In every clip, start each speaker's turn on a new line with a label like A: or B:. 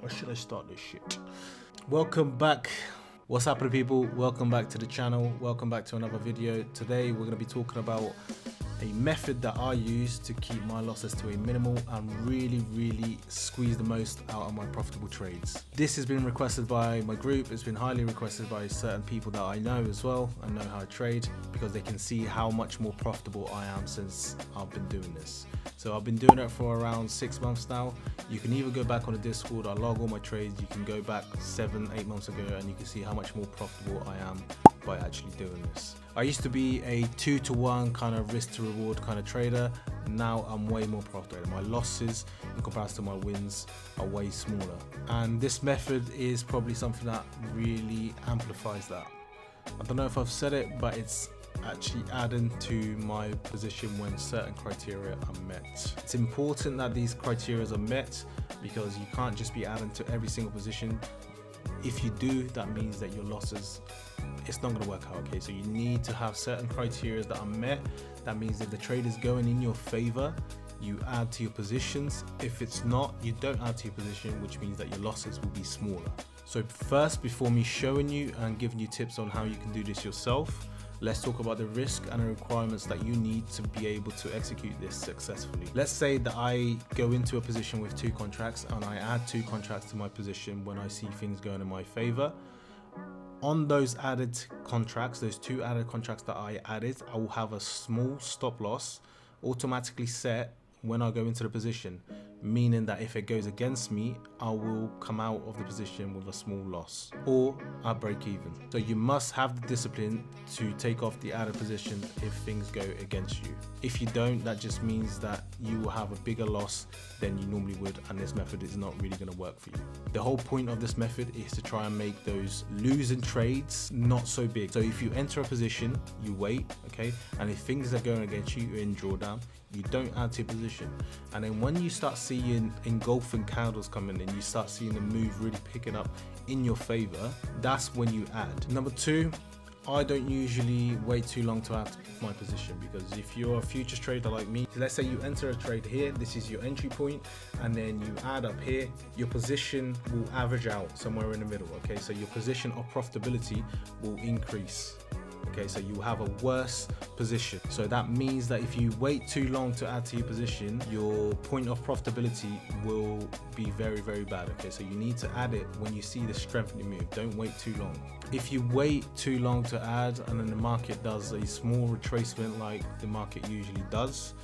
A: Or should I start this shit? Welcome back. What's happening, people? Welcome back to the channel. Welcome back to another video. Today we're going to be talking about a method that I use to keep my losses to a minimal and really squeeze the most out of my profitable trades. This has been requested by my group. It's been highly requested by certain people that I know as well and know how to trade, because they can see how much more profitable I am since I've been doing this. So I've been doing it for around 6 months now. You can either go back on the Discord, I log all my trades. You can go back 7-8 months ago and you can see how much more profitable I am by actually doing this. I used to be a 2-to-1 kind of risk to reward kind of trader. Now I'm way more profitable. My losses in comparison to my wins are way smaller. And this method is probably something that really amplifies that. I don't know if I've said it, but it's actually adding to my position when certain criteria are met. It's important that these criteria are met, because you can't just be adding to every single position. If you do, that means that your losses, it's not going to work out. Okay, so you need to have certain criteria that are met. That means if the trade is going in your favor, you add to your positions. If it's not, you don't add to your position, which means that your losses will be smaller. So first, before me showing you and giving you tips on how you can do this yourself, let's talk about the risk and the requirements that you need to be able to execute this successfully. Let's say that I go into a position with 2 contracts and I add 2 contracts to my position when I see things going in my favor. On those added contracts, those 2 added contracts that I added, I will have a small stop loss automatically set when I go into the position, meaning that if it goes against me, I will come out of the position with a small loss or I break even. So you must have the discipline to take off the added position if things go against you. If you don't, that just means that you will have a bigger loss than you normally would, and this method is not really going to work for you. The whole point of this method is to try and make those losing trades not so big. So if you enter a position, you wait, okay, and if things are going against you, you're in drawdown, you don't add to your position. And then when you start seeing engulfing candles coming in, you start seeing the move really picking up in your favor, that's when you add. Number 2, I don't usually wait too long to add my position, because if you're a futures trader like me, let's say you enter a trade here, this is your entry point, and then you add up here, your position will average out somewhere in the middle. Okay, so your position of profitability will increase. Okay, so you have a worse position. So that means that if you wait too long to add to your position, your point of profitability will be very bad. Okay, so you need to add it when you see the strength in the move. Don't wait too long. If you wait too long to add and then the market does a small retracement like the market usually does,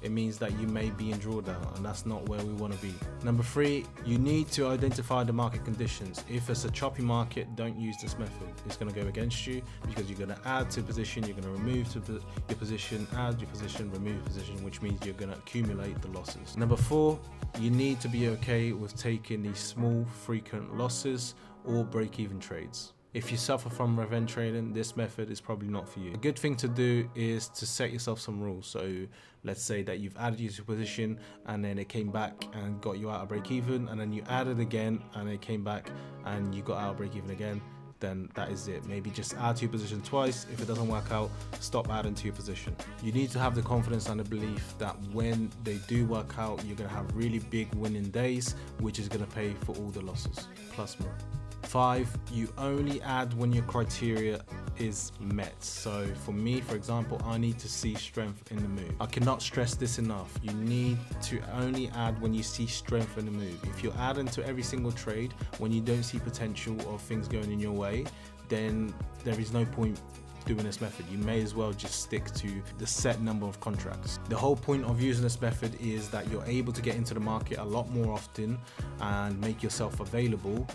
A: it means that you may be in drawdown, and that's not where we want to be. Number 3, you need to identify the market conditions. If it's a choppy market, don't use this method. It's going to go against you, because you're going to add to position, you're going to remove to your position, add your position, remove position, which means you're going to accumulate the losses. Number 4, you need to be okay with taking these small frequent losses or break-even trades. If you suffer from revenge trading, this method is probably not for you. A good thing to do is to set yourself some rules. So let's say that you've added your position and then it came back and got you out of break even, and then you added again and it came back and you got out of break even again, then that is it. Maybe just add to your position twice. If it doesn't work out, stop adding to your position. You need to have the confidence and the belief that when they do work out, you're going to have really big winning days, which is going to pay for all the losses plus more. 5, you only add when your criteria is met. So for me, for example, I need to see strength in the move. I cannot stress this enough. You need to only add when you see strength in the move. If you're adding to every single trade when you don't see potential of things going in your way, then there is no point doing this method. You may as well just stick to the set number of contracts. The whole point of using this method is that you're able to get into the market a lot more often and make yourself available.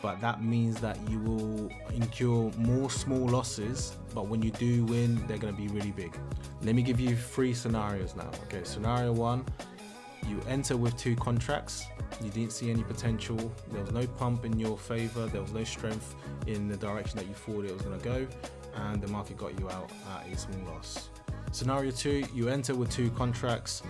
A: But that means that you will incur more small losses, but when you do win, they're going to be really big. Let me give you 3 scenarios now. Okay, scenario 1, you enter with 2 contracts, you didn't see any potential, there was no pump in your favor, there was no strength in the direction that you thought it was going to go, and the market got you out at a small loss. Scenario 2, you enter with 2 contracts,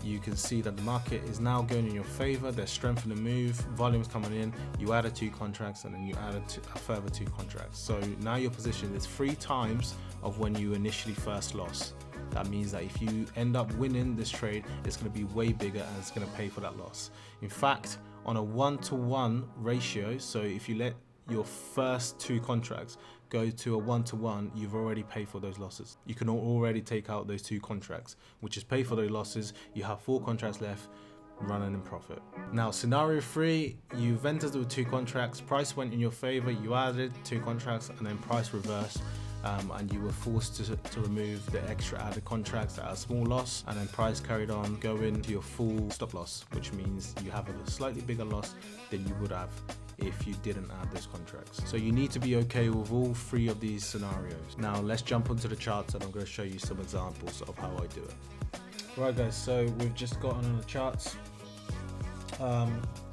A: you can see that the market is now going in your favor, there's strength in the move, volume's coming in, you added 2 contracts and then you added a further 2 contracts. So now your position is 3 times of when you initially first lost. That means that if you end up winning this trade, it's going to be way bigger and it's going to pay for that loss. In fact, on a 1-to-1 ratio. So if you let your first 2 contracts go to a 1-to-1, you've already paid for those losses. You can already take out those 2 contracts, which is pay for those losses. You have 4 contracts left, running in profit. Now scenario 3, you've entered with 2 contracts, price went in your favor, you added 2 contracts, and then price reversed, and you were forced to remove the extra added contracts at a small loss, and then price carried on going to your full stop loss, which means you have a slightly bigger loss than you would have if you didn't add those contracts. So you need to be okay with all 3 of these scenarios. Now let's jump onto the charts, and I'm going to show you some examples of how I do it. Right guys, so we've just gotten on the charts.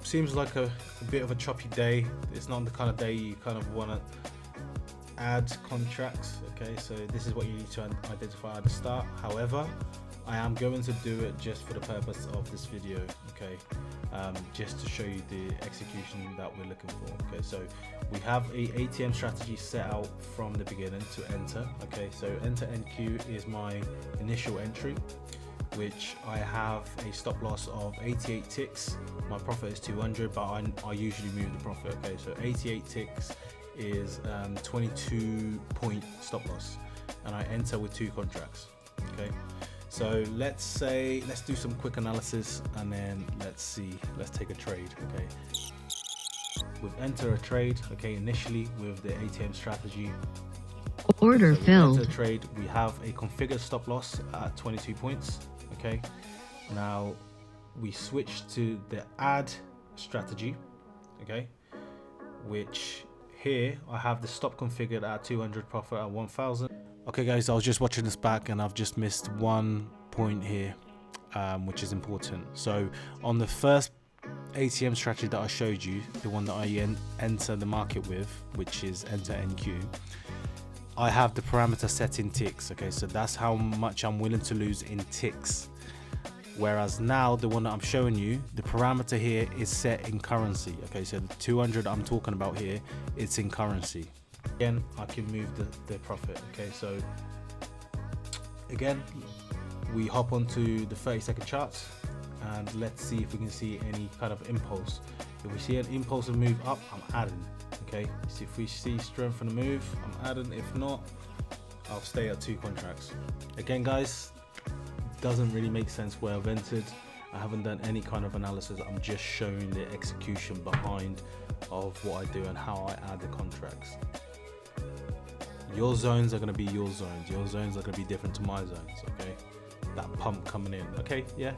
A: Seems like a bit of a choppy day. It's not the kind of day you kind of want to add contracts. Okay, so this is what you need to identify at the start. However, I am going to do it just for the purpose of this video, okay, just to show you the execution that we're looking for. Okay, so we have a ATM strategy set out from the beginning to enter. Okay, so enter NQ is my initial entry, which I have a stop loss of 88 ticks. My profit is 200, but I usually move the profit. Okay, so 88 ticks is 22 point stop loss, and I enter with 2 contracts. Okay, so let's do some quick analysis, and then let's take a trade. Okay, we've entered a trade, okay, initially with the ATM strategy.
B: Order filled.
A: Enter a trade, we have a configured stop loss at 22 points. Okay, now we switch to the add strategy, okay, which here I have the stop configured at 200, profit at 1000. Okay guys, I was just watching this back and I've just missed one point here, which is important. So on the first ATM strategy that I showed you, the one that I enter the market with, which is enter NQ, I have the parameter set in ticks. Okay, so that's how much I'm willing to lose in ticks. Whereas now the one that I'm showing you, the parameter here is set in currency. Okay, so the 200 I'm talking about here, it's in currency. Again, I can move the profit. Okay, so again, we hop onto the 30-second charts, and let's see if we can see any kind of impulse. If we see an impulsive move up, I'm adding. Okay, so if we see strength in the move, I'm adding. If not, I'll stay at 2 contracts. Again guys, doesn't really make sense where I've entered. I haven't done any kind of analysis. I'm just showing the execution behind of what I do and how I add the contracts. Your zones are going to be your zones. Your zones are going to be different to my zones. Okay, that pump coming in. Okay, yeah,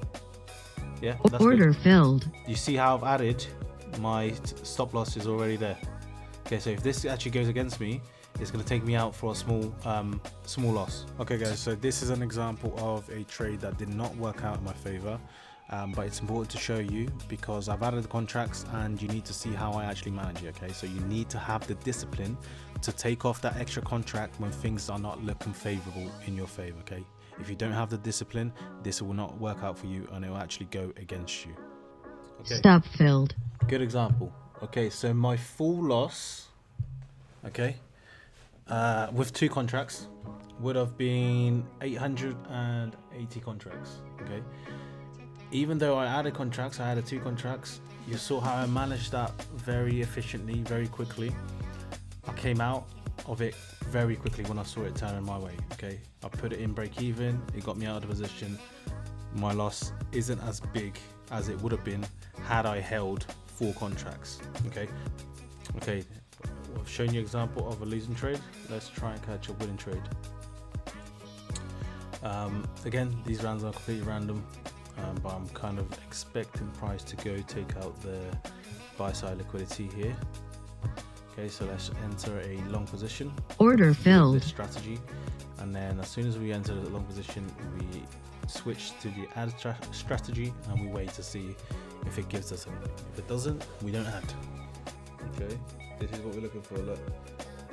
A: that's
B: order
A: good.
B: Filled.
A: You see how I've added my stop loss is already there. Okay, so if this actually goes against me, it's going to take me out for a small loss. Okay guys, so this is an example of a trade that did not work out in my favor, but it's important to show you because I've added the contracts and you need to see how I actually manage it. Okay, so you need to have the discipline to take off that extra contract when things are not looking favorable in your favor. Okay, if you don't have the discipline, this will not work out for you and it will actually go against you. Okay,
B: stop filled.
A: Good example. Okay, so my full loss, okay, with 2 contracts would have been 880 contracts. Okay, even though I added contracts, I added 2 contracts. You saw how I managed that very efficiently, very quickly. I came out of it very quickly when I saw it turning my way. Okay, I put it in break even, it got me out of the position. My loss isn't as big as it would have been had I held 4 contracts. Okay, I've shown you an example of a losing trade. Let's try and catch a winning trade. Again, these rounds are completely random, but I'm kind of expecting price to go take out the buy side liquidity here. Okay, so let's enter a long position.
B: Order filled.
A: This strategy, and then as soon as we enter the long position, we switch to the add strategy and we wait to see if it gives us anything. If it doesn't, we don't add. Okay, this is what we're looking for. Look,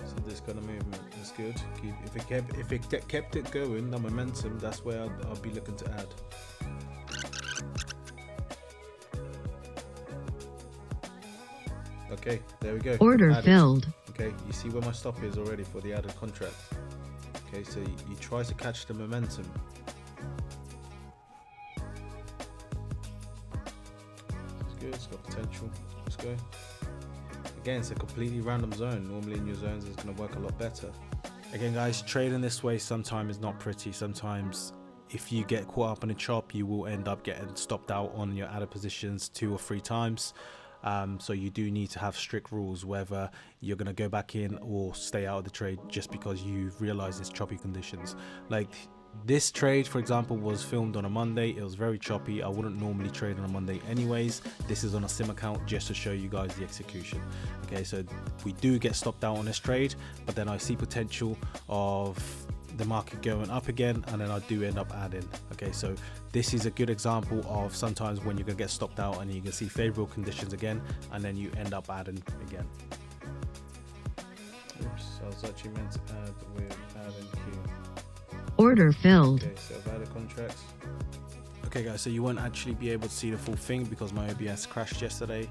A: so this kind of movement is good. If it kept it going, the momentum, that's where I'll be looking to add. Okay, there we go.
B: Order
A: added.
B: filled.
A: Okay, you see where my stop is already for the added contract. Okay, so you try to catch the momentum. This is good. It's got potential. Let's go. Again, it's a completely random zone. Normally in your zones, it's going to work a lot better. Again, guys, trading this way sometimes is not pretty. Sometimes if you get caught up in a chop, you will end up getting stopped out on your added positions 2 or 3 times. So you do need to have strict rules whether you're going to go back in or stay out of the trade just because you realize it's choppy conditions. Like this trade, for example, was filmed on a Monday. It was very choppy. I wouldn't normally trade on a Monday anyways. This is on a sim account just to show you guys the execution. Okay, so we do get stopped out on this trade, but then I see potential of the market going up again, and then I do end up adding. Okay, so this is a good example of sometimes when you're gonna get stopped out and you can see favorable conditions again, and then you end up adding again. Oops, I was actually meant to add with add and Q.
B: Order filled.
A: Okay, so I've added contracts. Okay guys, so you won't actually be able to see the full thing because my OBS crashed yesterday.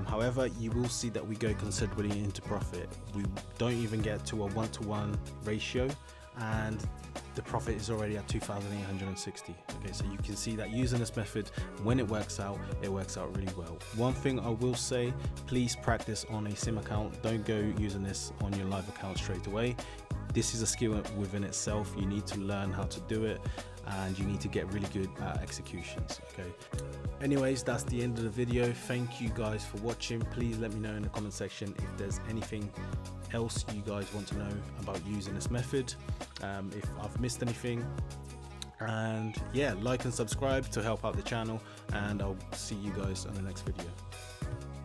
A: However, you will see that we go considerably into profit. We don't even get to a 1-to-1 ratio, and the profit is already at 2,860. Okay, so you can see that using this method, when it works out really well. One thing I will say, please practice on a sim account. Don't go using this on your live account straight away. This is a skill within itself. You need to learn how to do it, and you need to get really good at executions. Okay, anyways, that's the end of the video. Thank you guys for watching. Please let me know in the comment section if there's anything else you guys want to know about using this method, if I've missed anything, and yeah, like and subscribe to help out the channel, and I'll see you guys in the next video.